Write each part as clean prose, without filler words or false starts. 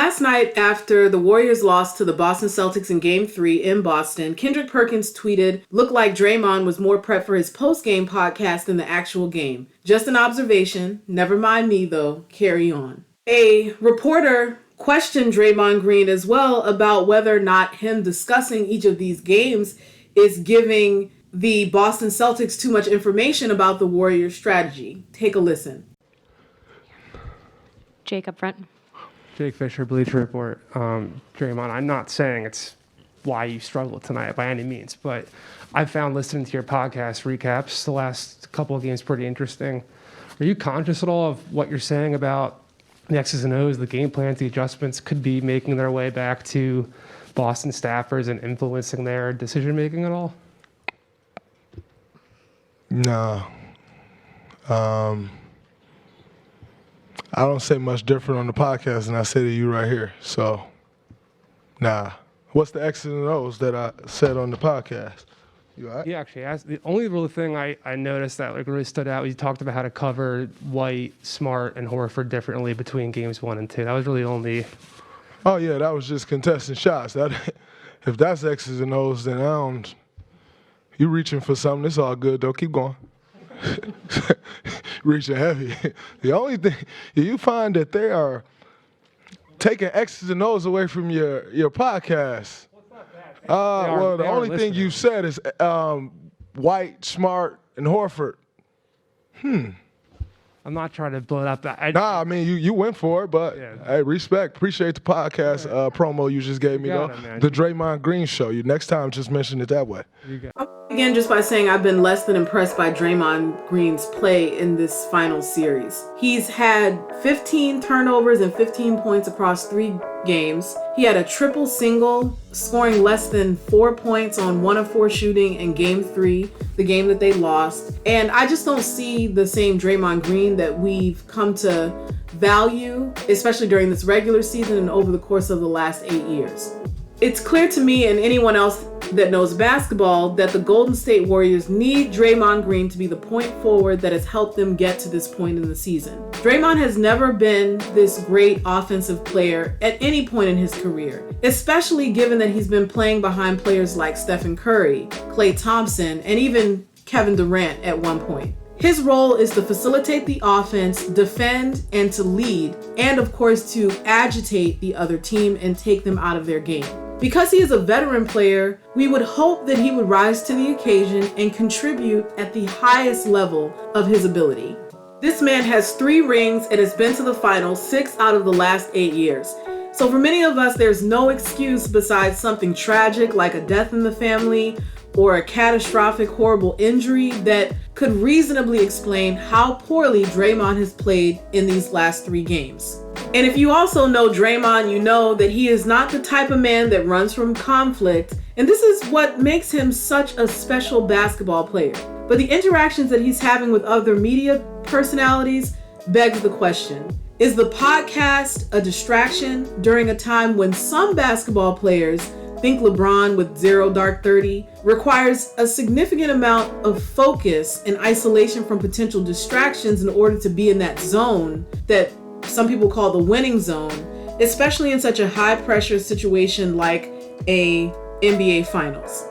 last night after the Warriors lost to the Boston Celtics in Game 3 in Boston, Kendrick Perkins tweeted, "Looked like Draymond was more prepped for his post-game podcast than the actual game. Just an observation. Never mind me, though. Carry on." A reporter questioned Draymond Green as well about whether or not him discussing each of these games is giving the Boston Celtics too much information about the Warriors' strategy. Take a listen. Jake up front. Jake Fisher, Bleacher Report. Draymond, I'm not saying it's why you struggled tonight by any means, but I found listening to your podcast recaps the last couple of games pretty interesting. Are you conscious at all of what you're saying about the X's and O's, the game plans, the adjustments could be making their way back to Boston staffers and influencing their decision-making at all? No. I don't say much different on the podcast than I say to you right here. So, nah. What's the X's and O's that I said on the podcast? You all right? Yeah, actually, the only real thing I noticed that really stood out was you talked about how to cover White, Smart, and Horford differently between games 1 and 2. That was really only... Oh, yeah, that was just contesting shots. If that's X's and O's, then you reaching for something. It's all good, though. Keep going. Reaching heavy. The only thing, you find that they are taking X's and O's away from your podcast. Well, the only thing you said is White, Smart, and Horford. I'm not trying to blow it up. I mean, you went for it, but hey, respect. Appreciate the podcast promo you just gave me, though. The Draymond Green Show. Next time, just mention it that way. Again, just by saying I've been less than impressed by Draymond Green's play in this final series. He's had 15 turnovers and 15 points across 3 games. He had a triple single, scoring less than 4 points on 1 of 4 shooting in Game 3, the game that they lost. And I just don't see the same Draymond Green that we've come to value, especially during this regular season and over the course of the last 8 years. It's clear to me and anyone else that knows basketball that the Golden State Warriors need Draymond Green to be the point forward that has helped them get to this point in the season. Draymond has never been this great offensive player at any point in his career, especially given that he's been playing behind players like Stephen Curry, Klay Thompson, and even Kevin Durant at one point. His role is to facilitate the offense, defend, and to lead, and of course to agitate the other team and take them out of their game. Because he is a veteran player, we would hope that he would rise to the occasion and contribute at the highest level of his ability. This man has 3 rings and has been to the finals 6 out of the last 8 years. So for many of us, there's no excuse besides something tragic like a death in the family or a catastrophic, horrible injury that could reasonably explain how poorly Draymond has played in these last 3 games. And if you also know Draymond, you know that he is not the type of man that runs from conflict, and this is what makes him such a special basketball player. But the interactions that he's having with other media personalities begs the question, is the podcast a distraction during a time when some basketball players, think LeBron with 0 dark 30, requires a significant amount of focus and isolation from potential distractions in order to be in that zone that some people call the winning zone, especially in such a high pressure situation like a NBA Finals.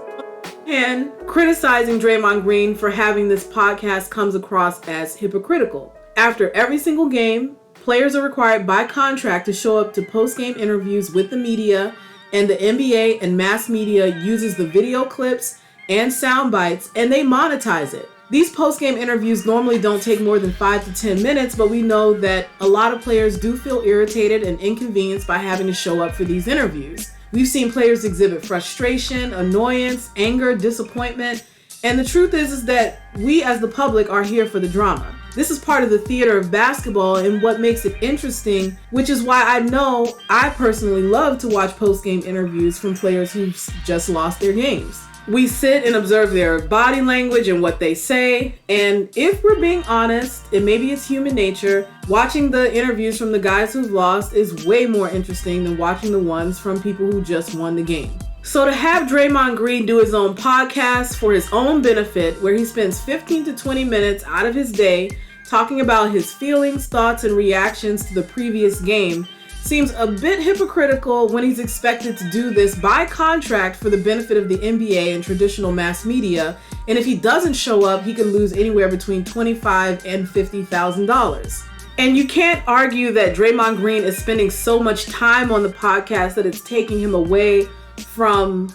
And criticizing Draymond Green for having this podcast comes across as hypocritical. After every single game, players are required by contract to show up to post-game interviews with the media, and the NBA and mass media uses the video clips and sound bites, and they monetize it. These post-game interviews normally don't take more than 5 to 10 minutes, but we know that a lot of players do feel irritated and inconvenienced by having to show up for these interviews. We've seen players exhibit frustration, annoyance, anger, disappointment, and the truth is that we as the public are here for the drama. This is part of the theater of basketball and what makes it interesting, which is why I know I personally love to watch post-game interviews from players who've just lost their games. We sit and observe their body language and what they say, and if we're being honest, and maybe it's human nature, watching the interviews from the guys who've lost is way more interesting than watching the ones from people who just won the game. So to have Draymond Green do his own podcast for his own benefit, where he spends 15 to 20 minutes out of his day talking about his feelings, thoughts, and reactions to the previous game, seems a bit hypocritical when he's expected to do this by contract for the benefit of the NBA and traditional mass media. And if he doesn't show up, he could lose anywhere between $25,000 and $50,000. And you can't argue that Draymond Green is spending so much time on the podcast that it's taking him away from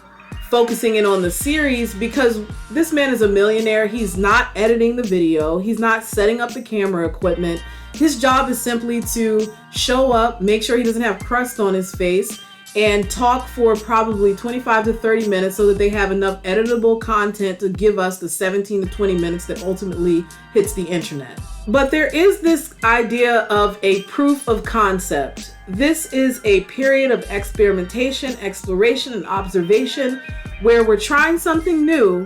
focusing in on the series, because this man is a millionaire. He's not editing the video. He's not setting up the camera equipment. His job is simply to show up, make sure he doesn't have crust on his face, and talk for probably 25 to 30 minutes so that they have enough editable content to give us the 17 to 20 minutes that ultimately hits the internet. But there is this idea of a proof of concept. This is a period of experimentation, exploration, and observation where we're trying something new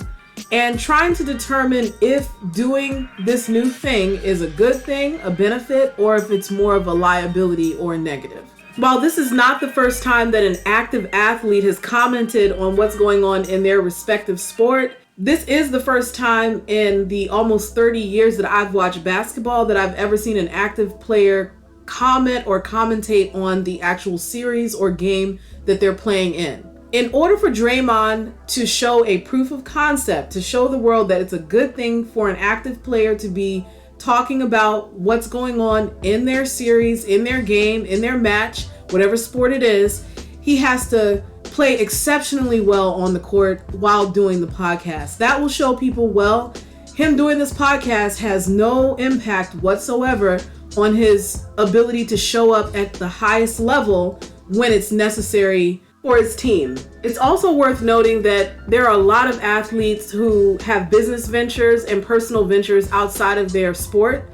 and trying to determine if doing this new thing is a good thing, a benefit, or if it's more of a liability or a negative. While this is not the first time that an active athlete has commented on what's going on in their respective sport, this is the first time in the almost 30 years that I've watched basketball that I've ever seen an active player comment or commentate on the actual series or game that they're playing in. In order for Draymond to show a proof of concept, to show the world that it's a good thing for an active player to be talking about what's going on in their series, in their game, in their match, whatever sport it is, he has to play exceptionally well on the court while doing the podcast. That will show people, well, him doing this podcast has no impact whatsoever on his ability to show up at the highest level when it's necessary for his team. It's also worth noting that there are a lot of athletes who have business ventures and personal ventures outside of their sport,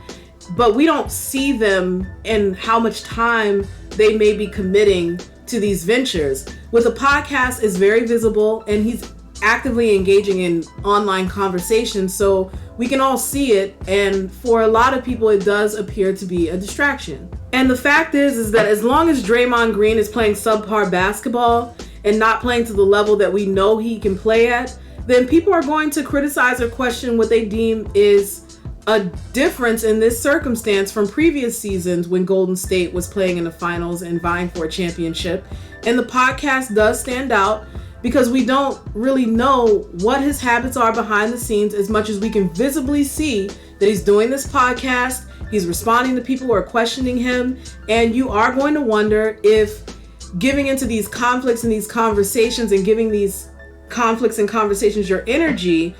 but we don't see them and how much time they may be committing to these ventures. With a podcast, it's very visible and he's actively engaging in online conversations, so we can all see it, and for a lot of people it does appear to be a distraction. And the fact is that as long as Draymond Green is playing subpar basketball and not playing to the level that we know he can play at, then people are going to criticize or question what they deem is a difference in this circumstance from previous seasons when Golden State was playing in the finals and vying for a championship. And the podcast does stand out because we don't really know what his habits are behind the scenes as much as we can visibly see that he's doing this podcast. He's responding to people who are questioning him, and you are going to wonder if giving into these conflicts and these conversations and giving these conflicts and conversations your energy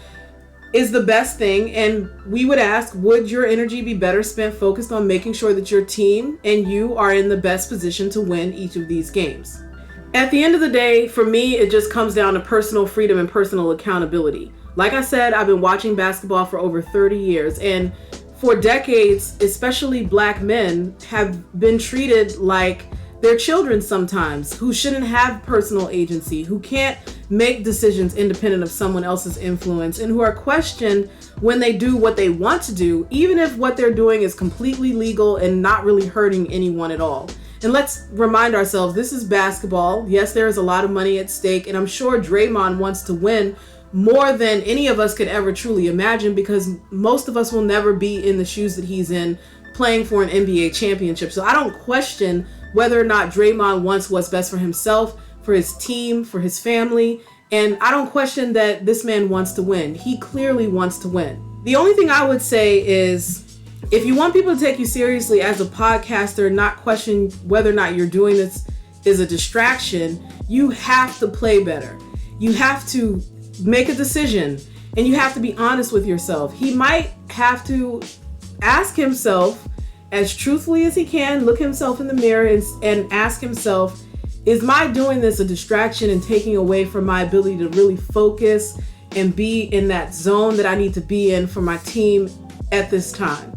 is the best thing. And we would ask, would your energy be better spent focused on making sure that your team and you are in the best position to win each of these games? At the end of the day, for me, it just comes down to personal freedom and personal accountability. Like I said, I've been watching basketball for over 30 years, and for decades, especially black men have been treated like they're children sometimes, who shouldn't have personal agency, who can't make decisions independent of someone else's influence, and who are questioned when they do what they want to do, even if what they're doing is completely legal and not really hurting anyone at all. And let's remind ourselves, this is basketball. Yes, there is a lot of money at stake, and I'm sure Draymond wants to win more than any of us could ever truly imagine, because most of us will never be in the shoes that he's in playing for an NBA championship. So I don't question whether or not Draymond wants what's best for himself, for his team, for his family. And I don't question that this man wants to win. He clearly wants to win. The only thing I would say is, if you want people to take you seriously as a podcaster, not question whether or not you're doing this is a distraction, you have to play better. You have to make a decision, and you have to be honest with yourself. He might have to ask himself as truthfully as he can, look himself in the mirror and ask himself, is my doing this a distraction and taking away from my ability to really focus and be in that zone that I need to be in for my team at this time?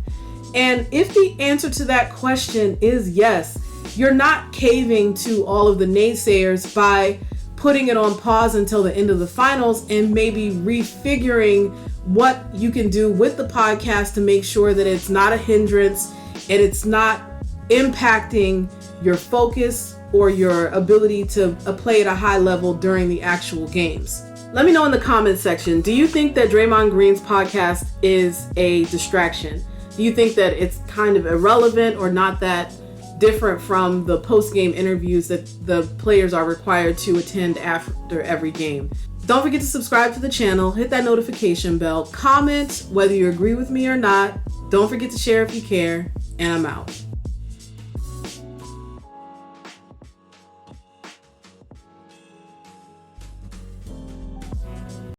And if the answer to that question is yes, you're not caving to all of the naysayers by putting it on pause until the end of the finals and maybe refiguring what you can do with the podcast to make sure that it's not a hindrance and it's not impacting your focus or your ability to play at a high level during the actual games. Let me know in the comments section, do you think that Draymond Green's podcast is a distraction? Do you think that it's kind of irrelevant or not that different from the post-game interviews that the players are required to attend after every game. Don't forget to subscribe to the channel, hit that notification bell, comment whether you agree with me or not. Don't forget to share if you care, and I'm out.